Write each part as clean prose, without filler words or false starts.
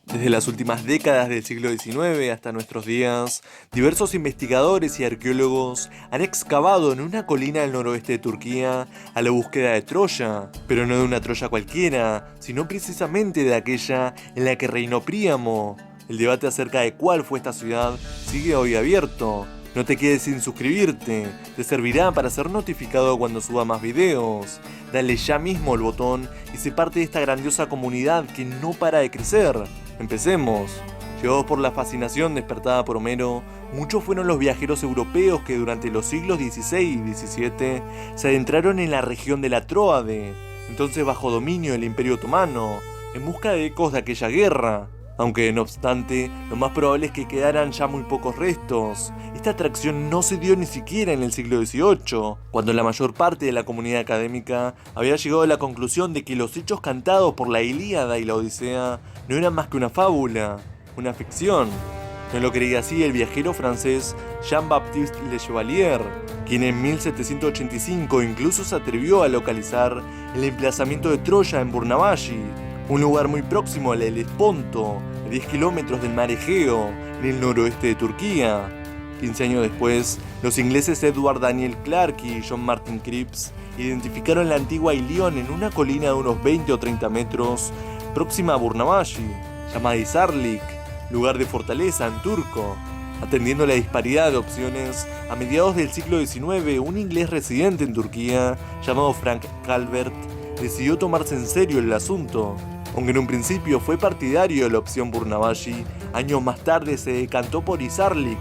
Desde las últimas décadas del siglo XIX hasta nuestros días, diversos investigadores y arqueólogos han excavado en una colina del noroeste de Turquía a la búsqueda de Troya, pero no de una Troya cualquiera, sino precisamente de aquella en la que reinó Príamo. El debate acerca de cuál fue esta ciudad sigue hoy abierto. No te quedes sin suscribirte, te servirá para ser notificado cuando suba más videos. Dale ya mismo el botón y sé parte de esta grandiosa comunidad que no para de crecer. Empecemos. Llevados por la fascinación despertada por Homero, muchos fueron los viajeros europeos que durante los siglos XVI y XVII se adentraron en la región de la Tróade, entonces bajo dominio del Imperio Otomano, en busca de ecos de aquella guerra. Aunque no obstante, lo más probable es que quedaran ya muy pocos restos. Esta atracción no se dio ni siquiera en el siglo XVIII, cuando la mayor parte de la comunidad académica había llegado a la conclusión de que los hechos cantados por la Ilíada y la Odisea no eran más que una fábula, una ficción. No lo creía así el viajero francés Jean-Baptiste Le Chevalier, quien en 1785 incluso se atrevió a localizar el emplazamiento de Troya en Burnavashi, un lugar muy próximo al Helesponto, a 10 kilómetros del mar Egeo, en el noroeste de Turquía. 15 años después, los ingleses Edward Daniel Clarke y John Martin Cripps identificaron la antigua Ilión en una colina de unos 20 o 30 metros, próxima a Burnavashi, llamada Izarlik, lugar de fortaleza en turco. Atendiendo a la disparidad de opciones, a mediados del siglo XIX, un inglés residente en Turquía, llamado Frank Calvert, decidió tomarse en serio el asunto. Aunque en un principio fue partidario de la opción Burnavashi, años más tarde se decantó por Izarlik.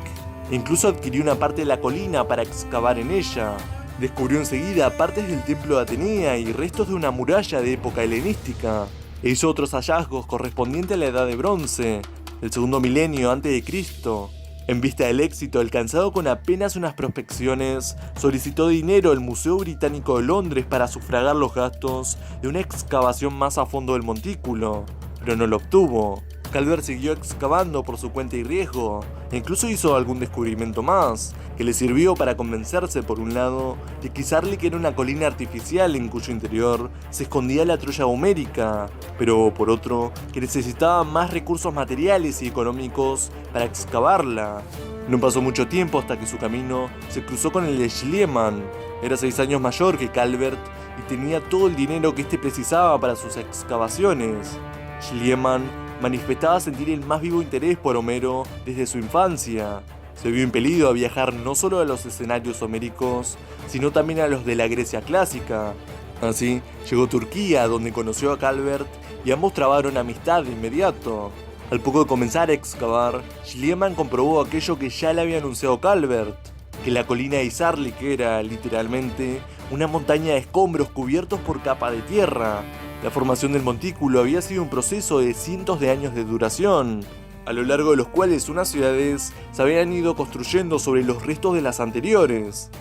Incluso adquirió una parte de la colina para excavar en ella. Descubrió enseguida partes del templo de Atenea y restos de una muralla de época helenística. E hizo otros hallazgos correspondientes a la Edad de Bronce, el segundo milenio antes de Cristo. En vista del éxito alcanzado con apenas unas prospecciones, solicitó dinero al Museo Británico de Londres para sufragar los gastos de una excavación más a fondo del montículo, pero no lo obtuvo. Calvert siguió excavando por su cuenta y riesgo, e incluso hizo algún descubrimiento más, que le sirvió para convencerse por un lado de que Izarlik era una colina artificial en cuyo interior se escondía la Troya homérica, pero por otro que necesitaba más recursos materiales y económicos para excavarla. No pasó mucho tiempo hasta que su camino se cruzó con el de Schliemann. Era 6 años mayor que Calvert y tenía todo el dinero que éste precisaba para sus excavaciones. Schliemann manifestaba sentir el más vivo interés por Homero desde su infancia. Se vio impelido a viajar no solo a los escenarios homéricos, sino también a los de la Grecia clásica. Así, llegó a Turquía, donde conoció a Calvert, y ambos trabaron amistad de inmediato. Al poco de comenzar a excavar, Schliemann comprobó aquello que ya le había anunciado Calvert, que la colina de Izarlik era, literalmente, una montaña de escombros cubiertos por capa de tierra. La formación del montículo había sido un proceso de cientos de años de duración, a lo largo de los cuales unas ciudades se habían ido construyendo sobre los restos de las anteriores.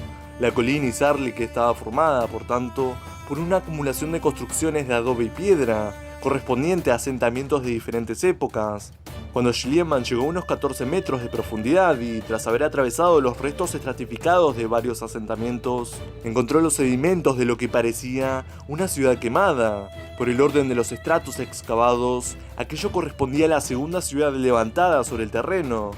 La colina Izarlik estaba formada, por tanto, por una acumulación de construcciones de adobe y piedra, correspondiente a asentamientos de diferentes épocas. Cuando Schliemann llegó a unos 14 metros de profundidad y tras haber atravesado los restos estratificados de varios asentamientos, encontró los sedimentos de lo que parecía una ciudad quemada. Por el orden de los estratos excavados, aquello correspondía a la segunda ciudad levantada sobre el terreno.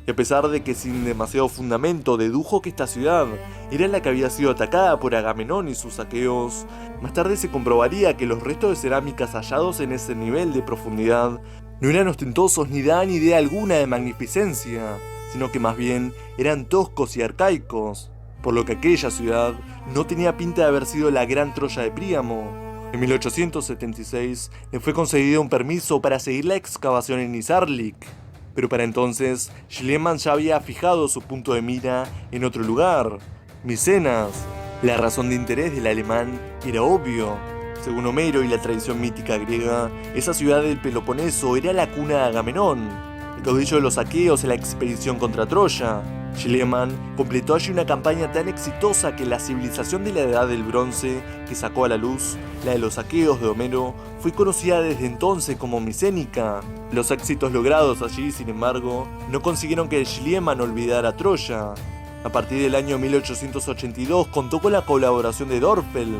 Y a pesar de que sin demasiado fundamento dedujo que esta ciudad era la que había sido atacada por Agamenón y sus saqueos, más tarde se comprobaría que los restos de cerámicas hallados en ese nivel de profundidad no eran ostentosos ni daban idea alguna de magnificencia, sino que más bien eran toscos y arcaicos, por lo que aquella ciudad no tenía pinta de haber sido la gran Troya de Príamo. En 1876 le fue concedido un permiso para seguir la excavación en Izarlik, pero para entonces Schliemann ya había fijado su punto de mira en otro lugar, Micenas. La razón de interés del alemán era obvio. Según Homero y la tradición mítica griega, esa ciudad del Peloponeso era la cuna de Agamenón, el caudillo de los aqueos en la expedición contra Troya. Schliemann completó allí una campaña tan exitosa que la civilización de la Edad del Bronce, que sacó a la luz, la de los aqueos de Homero, fue conocida desde entonces como micénica. Los éxitos logrados allí, sin embargo, no consiguieron que Schliemann olvidara a Troya. A partir del año 1882 contó con la colaboración de Dörfel,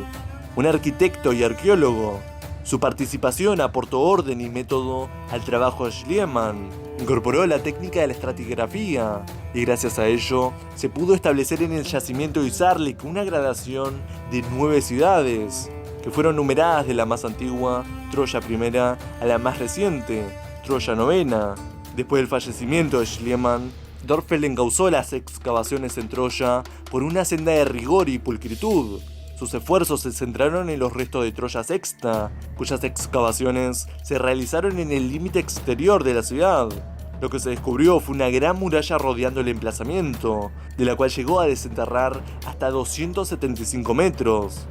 un arquitecto y arqueólogo. Su participación aportó orden y método al trabajo de Schliemann, incorporó la técnica de la estratigrafía y gracias a ello se pudo establecer en el yacimiento de Izarlik una gradación de 9 ciudades, que fueron numeradas de la más antigua, Troya I, a la más reciente, Troya IX. Después del fallecimiento de Schliemann, Dörpfel encauzó las excavaciones en Troya por una senda de rigor y pulcritud. Sus esfuerzos se centraron en los restos de Troya Sexta, cuyas excavaciones se realizaron en el límite exterior de la ciudad. Lo que se descubrió fue una gran muralla rodeando el emplazamiento, de la cual llegó a desenterrar hasta 275 metros.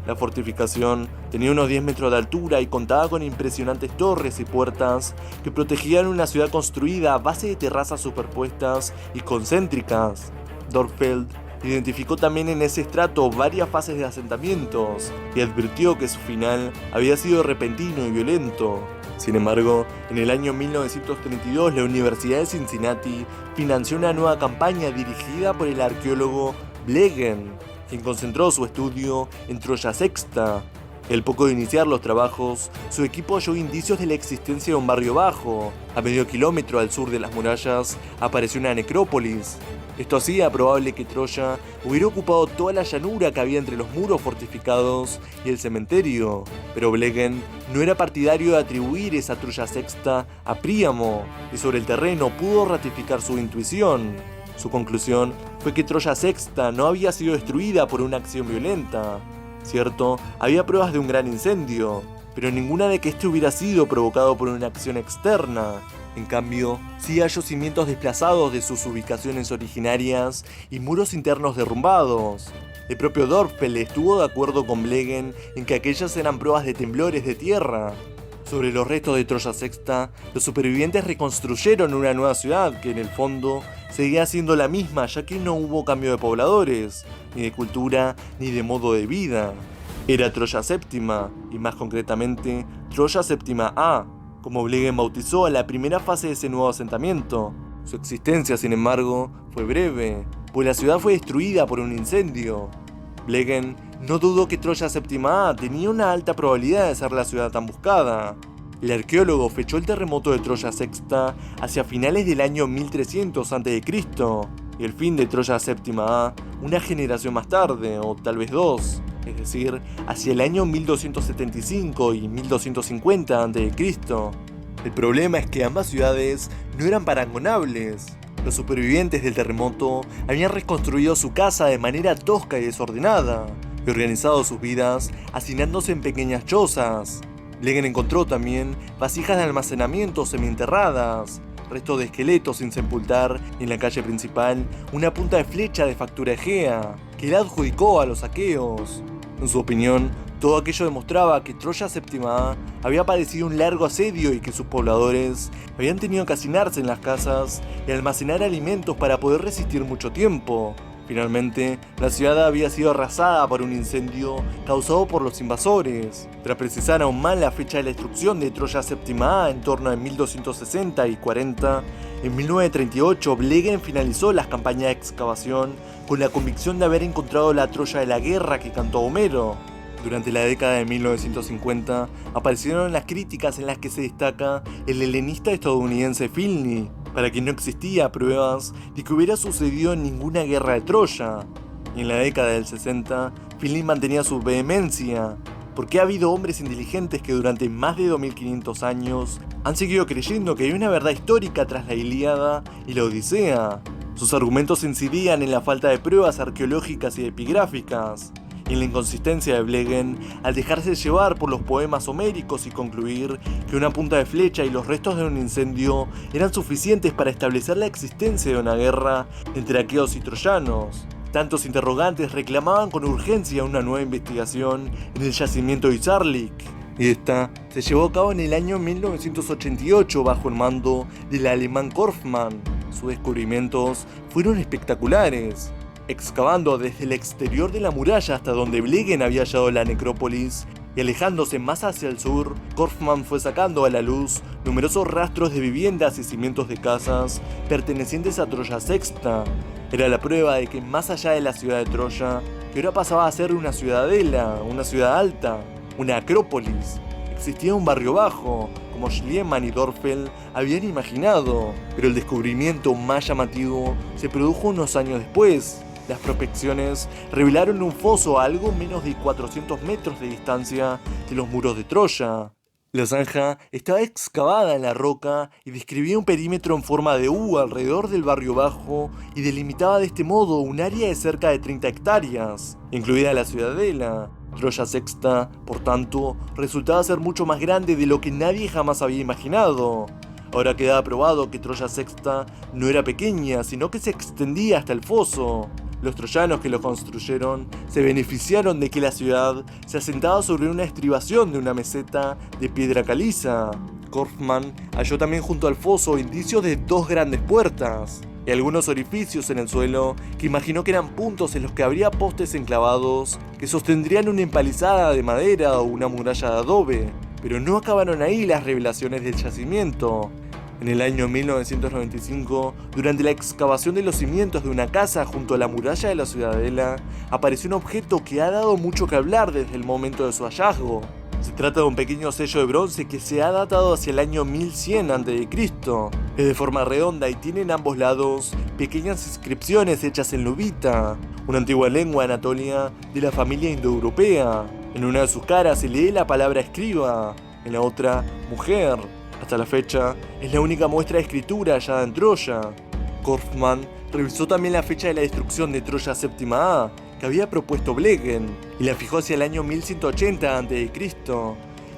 La fortificación tenía unos 10 metros de altura y contaba con impresionantes torres y puertas que protegían una ciudad construida a base de terrazas superpuestas y concéntricas. Dörpfel identificó también en ese estrato varias fases de asentamientos y advirtió que su final había sido repentino y violento. Sin embargo, en el año 1932 la Universidad de Cincinnati financió una nueva campaña dirigida por el arqueólogo Blegen, quien concentró su estudio en Troya Sexta. Al poco de iniciar los trabajos, su equipo halló indicios de la existencia de un barrio bajo. A medio kilómetro al sur de las murallas apareció una necrópolis. Esto hacía probable que Troya hubiera ocupado toda la llanura que había entre los muros fortificados y el cementerio, pero Blegen no era partidario de atribuir esa Troya Sexta a Príamo, y sobre el terreno pudo ratificar su intuición. Su conclusión fue que Troya Sexta no había sido destruida por una acción violenta. Cierto, había pruebas de un gran incendio, pero ninguna de que este hubiera sido provocado por una acción externa. En cambio, sí halló cimientos desplazados de sus ubicaciones originarias y muros internos derrumbados. El propio Dörpfel estuvo de acuerdo con Blegen en que aquellas eran pruebas de temblores de tierra. Sobre los restos de Troya Sexta, los supervivientes reconstruyeron una nueva ciudad que en el fondo seguía siendo la misma, ya que no hubo cambio de pobladores, ni de cultura, ni de modo de vida. Era Troya Séptima, y más concretamente, Troya Séptima A, como Blegen bautizó a la primera fase de ese nuevo asentamiento. Su existencia, sin embargo, fue breve, pues la ciudad fue destruida por un incendio. Blegen no dudó que Troya Séptima A tenía una alta probabilidad de ser la ciudad tan buscada. El arqueólogo fechó el terremoto de Troya Sexta hacia finales del año 1300 a.C. y el fin de Troya Séptima A una generación más tarde, o tal vez dos, es decir, hacia el año 1275 y 1250 a.C. El problema es que ambas ciudades no eran parangonables. Los supervivientes del terremoto habían reconstruido su casa de manera tosca y desordenada, y organizado sus vidas hacinándose en pequeñas chozas. Blegen encontró también vasijas de almacenamiento semienterradas, restos de esqueletos sin sepultar y en la calle principal una punta de flecha de factura egea, que él adjudicó a los aqueos. En su opinión, todo aquello demostraba que Troya Séptima A había padecido un largo asedio y que sus pobladores habían tenido que hacinarse en las casas y almacenar alimentos para poder resistir mucho tiempo. Finalmente, la ciudad había sido arrasada por un incendio causado por los invasores. Tras precisar aún más la fecha de la destrucción de Troya Séptima A en torno a 1260 y 40, en 1938 Blegen finalizó las campañas de excavación con la convicción de haber encontrado la Troya de la guerra que cantó Homero. Durante la década de 1950 aparecieron las críticas en las que se destaca el helenista estadounidense Finley, para quien no existía pruebas de que hubiera sucedido ninguna guerra de Troya. Y en la década del 60, Finley mantenía su vehemencia, porque ha habido hombres inteligentes que durante más de 2500 años han seguido creyendo que hay una verdad histórica tras la Ilíada y la Odisea. Sus argumentos incidían en la falta de pruebas arqueológicas y epigráficas, y en la inconsistencia de Blegen al dejarse llevar por los poemas homéricos y concluir que una punta de flecha y los restos de un incendio eran suficientes para establecer la existencia de una guerra entre aqueos y troyanos. Tantos interrogantes reclamaban con urgencia una nueva investigación en el yacimiento de Izarlik, y esta se llevó a cabo en el año 1988 bajo el mando del alemán Korfmann. Sus descubrimientos fueron espectaculares. Excavando desde el exterior de la muralla hasta donde Blegen había hallado la necrópolis y alejándose más hacia el sur, Korfmann fue sacando a la luz numerosos rastros de viviendas y cimientos de casas pertenecientes a Troya Sexta. Era la prueba de que más allá de la ciudad de Troya, que ahora pasaba a ser una ciudadela, una ciudad alta, una acrópolis. existía un barrio bajo, como Schliemann y Dorfeld habían imaginado, pero el descubrimiento más llamativo se produjo unos años después. Las prospecciones revelaron un foso a algo menos de 400 metros de distancia de los muros de Troya. La zanja estaba excavada en la roca y describía un perímetro en forma de U alrededor del barrio bajo y delimitaba de este modo un área de cerca de 30 hectáreas, incluida la ciudadela. Troya Sexta, por tanto, resultaba ser mucho más grande de lo que nadie jamás había imaginado. Ahora quedaba probado que Troya Sexta no era pequeña, sino que se extendía hasta el foso. Los troyanos que lo construyeron se beneficiaron de que la ciudad se asentaba sobre una estribación de una meseta de piedra caliza. Korfmann halló también junto al foso indicios de 2 grandes puertas y algunos orificios en el suelo que imaginó que eran puntos en los que habría postes enclavados que sostendrían una empalizada de madera o una muralla de adobe. Pero no acabaron ahí las revelaciones del yacimiento. En el año 1995, durante la excavación de los cimientos de una casa junto a la muralla de la ciudadela, apareció un objeto que ha dado mucho que hablar desde el momento de su hallazgo. Se trata de un pequeño sello de bronce que se ha datado hacia el año 1100 a.C. Es de forma redonda y tiene en ambos lados pequeñas inscripciones hechas en luvita, una antigua lengua anatolia de la familia indoeuropea. En una de sus caras se lee la palabra escriba, en la otra, mujer. Hasta la fecha, es la única muestra de escritura hallada en Troya. Korfmann revisó también la fecha de la destrucción de Troya Séptima A, que había propuesto Blegen, y la fijó hacia el año 1180 a.C.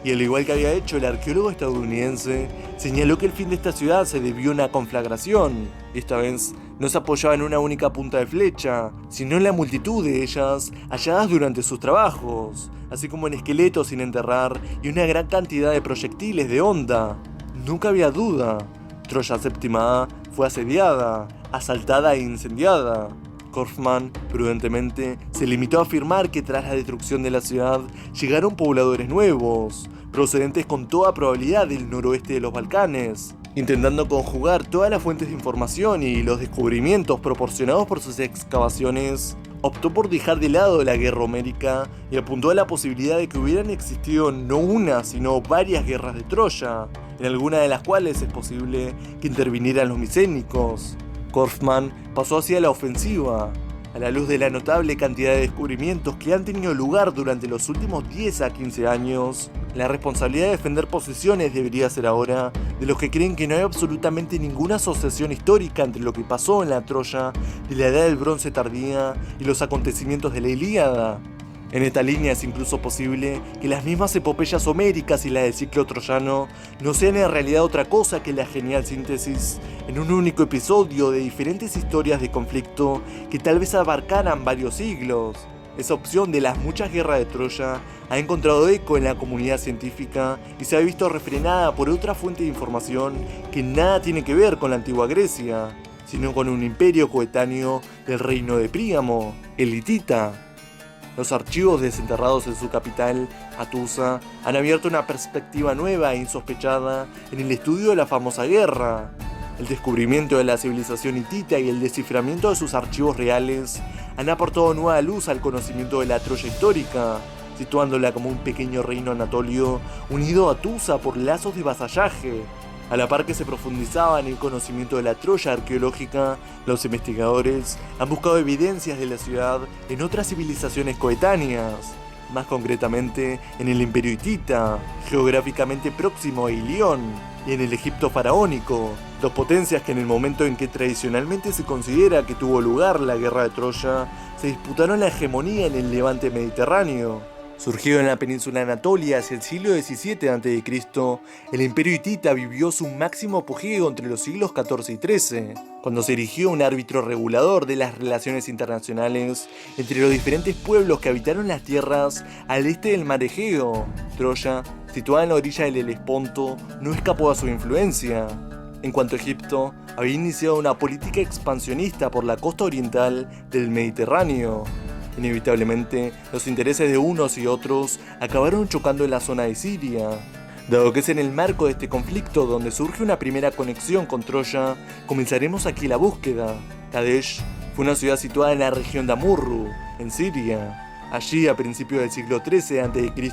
Y al igual que había hecho el arqueólogo estadounidense, señaló que el fin de esta ciudad se debió a una conflagración. Esta vez no se apoyaba en una única punta de flecha, sino en la multitud de ellas halladas durante sus trabajos, así como en esqueletos sin enterrar y una gran cantidad de proyectiles de honda. Nunca había duda, Troya Séptima A fue asediada, asaltada e incendiada. Korfmann, prudentemente, se limitó a afirmar que tras la destrucción de la ciudad llegaron pobladores nuevos, procedentes con toda probabilidad del noroeste de los Balcanes. Intentando conjugar todas las fuentes de información y los descubrimientos proporcionados por sus excavaciones, optó por dejar de lado la guerra homérica y apuntó a la posibilidad de que hubieran existido no una, sino varias guerras de Troya, en alguna de las cuales es posible que intervinieran los micénicos. Korfmann pasó hacia la ofensiva. A la luz de la notable cantidad de descubrimientos que han tenido lugar durante los últimos 10 a 15 años, la responsabilidad de defender posiciones debería ser ahora de los que creen que no hay absolutamente ninguna asociación histórica entre lo que pasó en la Troya de la Edad del Bronce tardía y los acontecimientos de la Ilíada. En esta línea es incluso posible que las mismas epopeyas homéricas y la del ciclo troyano no sean en realidad otra cosa que la genial síntesis en un único episodio de diferentes historias de conflicto que tal vez abarcaran varios siglos. Esa opción de las muchas guerras de Troya ha encontrado eco en la comunidad científica y se ha visto refrenada por otra fuente de información que nada tiene que ver con la antigua Grecia, sino con un imperio coetáneo del reino de Príamo, el hitita. Los archivos desenterrados en su capital, Atusa, han abierto una perspectiva nueva e insospechada en el estudio de la famosa guerra. El descubrimiento de la civilización hitita y el desciframiento de sus archivos reales han aportado nueva luz al conocimiento de la Troya histórica, situándola como un pequeño reino anatolio unido a Atusa por lazos de vasallaje. A la par que se profundizaba en el conocimiento de la Troya arqueológica, los investigadores han buscado evidencias de la ciudad en otras civilizaciones coetáneas, más concretamente en el Imperio Hitita, geográficamente próximo a Ilión, y en el Egipto faraónico, dos potencias que en el momento en que tradicionalmente se considera que tuvo lugar la guerra de Troya, se disputaron la hegemonía en el levante mediterráneo. Surgido en la península Anatolia hacia el siglo XVII a.C., el Imperio Hitita vivió su máximo apogeo entre los siglos XIV y XIII, cuando se erigió un árbitro regulador de las relaciones internacionales entre los diferentes pueblos que habitaron las tierras al este del mar Egeo. Troya, situada en la orilla del Helesponto, no escapó a su influencia. En cuanto a Egipto, había iniciado una política expansionista por la costa oriental del Mediterráneo. Inevitablemente, los intereses de unos y otros acabaron chocando en la zona de Siria. Dado que es en el marco de este conflicto donde surge una primera conexión con Troya, comenzaremos aquí la búsqueda. Kadesh fue una ciudad situada en la región de Amurru, en Siria. Allí, a principios del siglo XIII a.C.,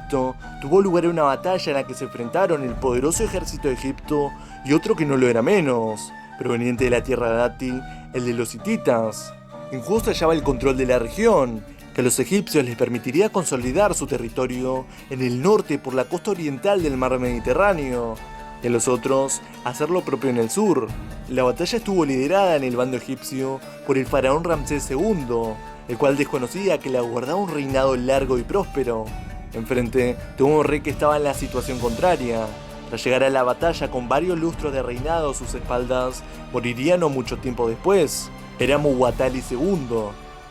tuvo lugar una batalla en la que se enfrentaron el poderoso ejército de Egipto y otro que no lo era menos, proveniente de la tierra de Ati, el de los hititas. En juego se hallaba el control de la región, que a los egipcios les permitiría consolidar su territorio en el norte por la costa oriental del mar Mediterráneo, y a los otros hacer lo propio en el sur. La batalla estuvo liderada en el bando egipcio por el faraón Ramsés II, el cual desconocía que le aguardaba un reinado largo y próspero. Enfrente tuvo un rey que estaba en la situación contraria. Tras llegar a la batalla con varios lustros de reinado a sus espaldas, moriría no mucho tiempo después. Era Muwatalli II.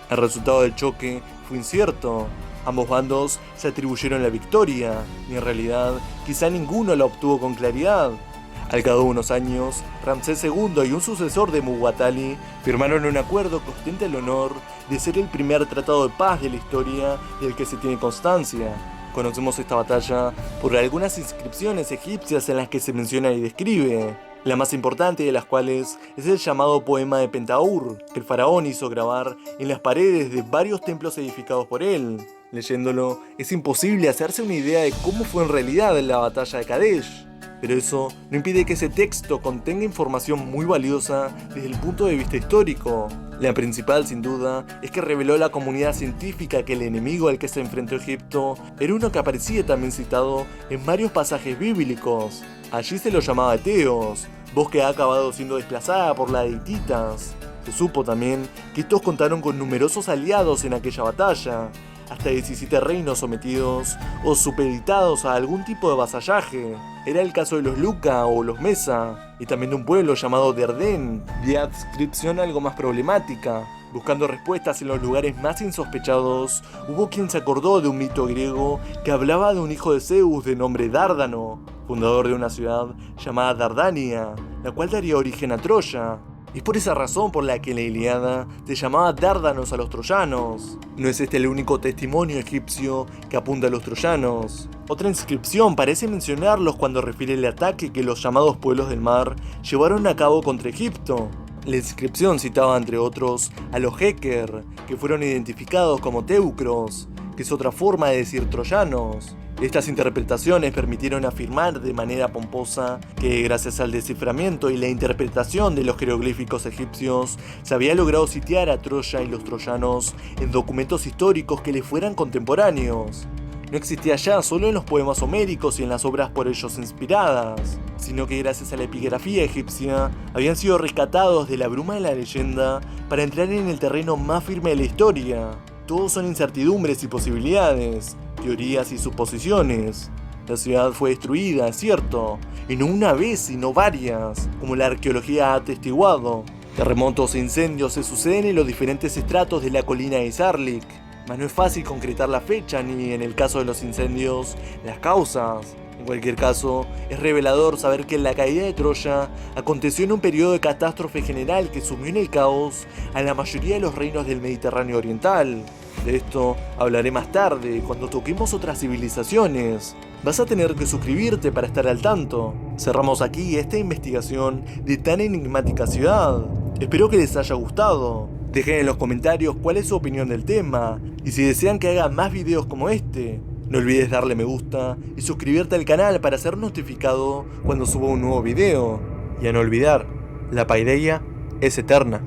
El resultado del choque fue incierto. Ambos bandos se atribuyeron la victoria, y en realidad quizá ninguno la obtuvo con claridad. Al cabo de unos años, Ramsés II y un sucesor de Muwatalli firmaron un acuerdo que ostenta el honor de ser el primer tratado de paz de la historia del que se tiene constancia. Conocemos esta batalla por algunas inscripciones egipcias en las que se menciona y describe, la más importante de las cuales es el llamado poema de Pentaur, que el faraón hizo grabar en las paredes de varios templos edificados por él. Leyéndolo, es imposible hacerse una idea de cómo fue en realidad la batalla de Kadesh, pero eso no impide que ese texto contenga información muy valiosa desde el punto de vista histórico. La principal, sin duda, es que reveló a la comunidad científica que el enemigo al que se enfrentó Egipto era uno que aparecía también citado en varios pasajes bíblicos. Allí se lo llamaba Eteos, voz que ha acabado siendo desplazada por la de hititas. Se supo también que estos contaron con numerosos aliados en aquella batalla, hasta 17 reinos sometidos o supeditados a algún tipo de vasallaje. Era el caso de los Luca o los Mesa, y también de un pueblo llamado Derden, de adscripción algo más problemática. Buscando respuestas en los lugares más insospechados, hubo quien se acordó de un mito griego que hablaba de un hijo de Zeus de nombre Dárdano, fundador de una ciudad llamada Dardania, la cual daría origen a Troya. Y es por esa razón por la que en la Ilíada se llamaba Dárdanos a los troyanos. No es este el único testimonio egipcio que apunta a los troyanos. Otra inscripción parece mencionarlos cuando refiere el ataque que los llamados pueblos del mar llevaron a cabo contra Egipto. La inscripción citaba entre otros a los Heker, que fueron identificados como teucros, que es otra forma de decir troyanos. Estas interpretaciones permitieron afirmar de manera pomposa que gracias al desciframiento y la interpretación de los jeroglíficos egipcios se había logrado sitiar a Troya y los troyanos en documentos históricos que les fueran contemporáneos. No existía ya solo en los poemas homéricos y en las obras por ellos inspiradas, sino que gracias a la epigrafía egipcia habían sido rescatados de la bruma de la leyenda para entrar en el terreno más firme de la historia. Todos son incertidumbres y posibilidades, teorías y suposiciones. La ciudad fue destruida, es cierto, y no una vez sino varias, como la arqueología ha atestiguado. Terremotos e incendios se suceden en los diferentes estratos de la colina de Sarlik, mas no es fácil concretar la fecha ni, en el caso de los incendios, las causas. En cualquier caso, es revelador saber que la caída de Troya aconteció en un periodo de catástrofe general que sumió en el caos a la mayoría de los reinos del Mediterráneo oriental. De esto hablaré más tarde, cuando toquemos otras civilizaciones. Vas a tener que suscribirte para estar al tanto. Cerramos aquí esta investigación de tan enigmática ciudad. Espero que les haya gustado. Dejen en los comentarios cuál es su opinión del tema, y si desean que haga más videos como este. No olvides darle me gusta y suscribirte al canal para ser notificado cuando suba un nuevo video. Y a no olvidar, la paideia es eterna.